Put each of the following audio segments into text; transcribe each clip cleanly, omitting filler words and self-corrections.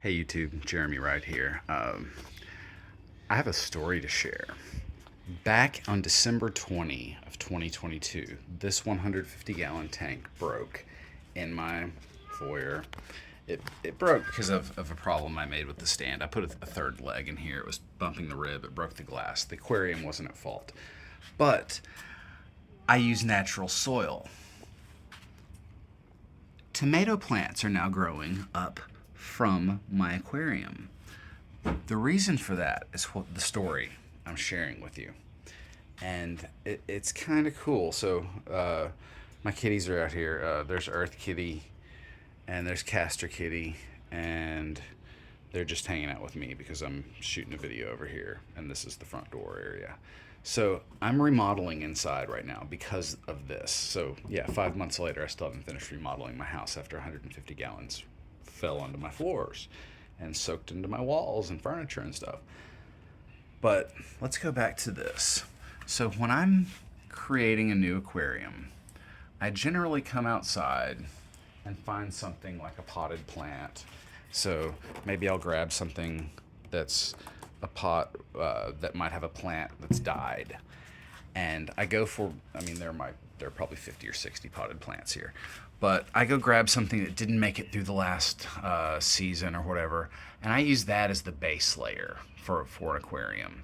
Hey YouTube, Jeremy right here. I have a story to share. Back on December 20 of 2022, this 150-gallon tank broke in my foyer. It broke because of a problem I made with the stand. I put a third leg in here. It was bumping the rib. It broke the glass. The aquarium wasn't at fault. But I use natural soil. Tomato plants are now growing up from my aquarium. The reason for that is what the story I'm sharing with you. And it's kind of cool. So, my kitties are out here. There's Earth Kitty, and there's Castor Kitty, and they're just hanging out with me because I'm shooting a video over here, and this is the front door area. So I'm remodeling inside right now because of this. So yeah, 5 months later, I still haven't finished remodeling my house after 150 gallons fell onto my floors and soaked into my walls and furniture and stuff. But let's go back to this. So when I'm creating a new aquarium, I generally come outside and find something like a potted plant. So maybe I'll grab something that's a pot that might have a plant that's died. And I go for, there are probably 50 or 60 potted plants here. But I go grab something that didn't make it through the last season or whatever, and I use that as the base layer for an aquarium.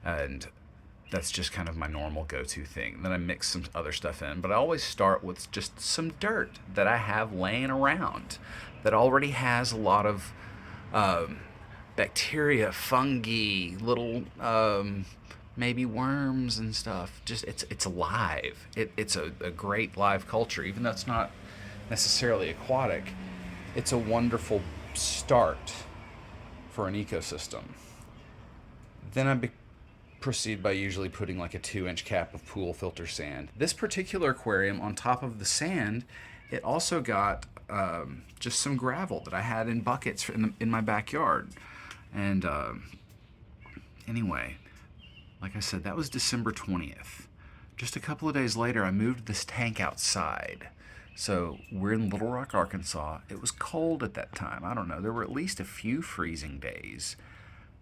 And that's just kind of my normal go-to thing. Then I mix some other stuff in, but I always start with just some dirt that I have laying around that already has a lot of bacteria, fungi, little maybe worms and stuff. Just it's alive. It's a great live culture, even though it's not necessarily aquatic. It's a wonderful start for an ecosystem. Then proceed by usually putting like a 2-inch cap of pool filter sand. This particular aquarium, on top of the sand, it also got just some gravel that I had in buckets in my backyard. And anyway, like I said, that was December 20th. Just a couple of days later, I moved this tank outside. So we're in Little Rock, Arkansas. It was cold at that time. I don't know. There were at least a few freezing days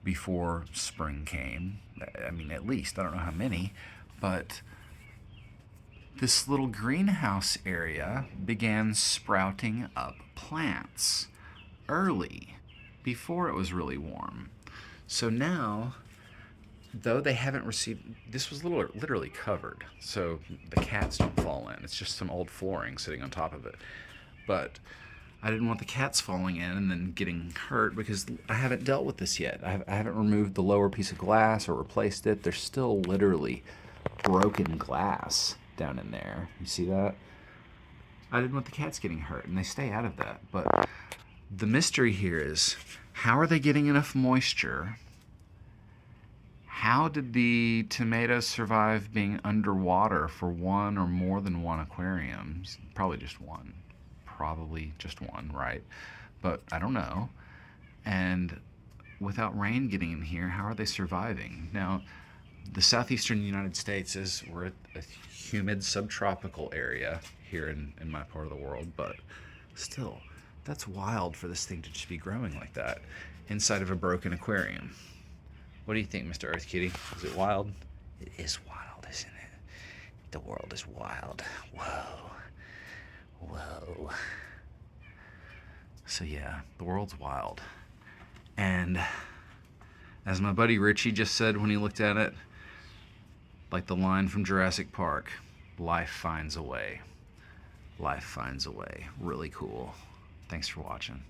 before spring came. I mean, at least. I don't know how many. But this little greenhouse area began sprouting up plants early, before it was really warm. So now, though they haven't received, this was literally covered, so the cats don't fall in. It's just some old flooring sitting on top of it. But I didn't want the cats falling in and then getting hurt because I haven't dealt with this yet. I haven't removed the lower piece of glass or replaced it. There's still literally broken glass down in there. You see that? I didn't want the cats getting hurt, and they stay out of that. But the mystery here is, how are they getting enough moisture? How did the tomatoes survive being underwater for one or more than one aquarium? Probably just one. Probably just one, right? But I don't know. And without rain getting in here, how are they surviving? Now, the southeastern United States we're a humid subtropical area here in my part of the world, but still, that's wild for this thing to just be growing like that inside of a broken aquarium. What do you think, Mr. Earth Kitty? Is it wild? It is wild, isn't it? The world is wild. Whoa. Whoa. So yeah, the world's wild. And as my buddy Richie just said when he looked at it, like the line from Jurassic Park, life finds a way. Life finds a way. Really cool. Thanks for watching.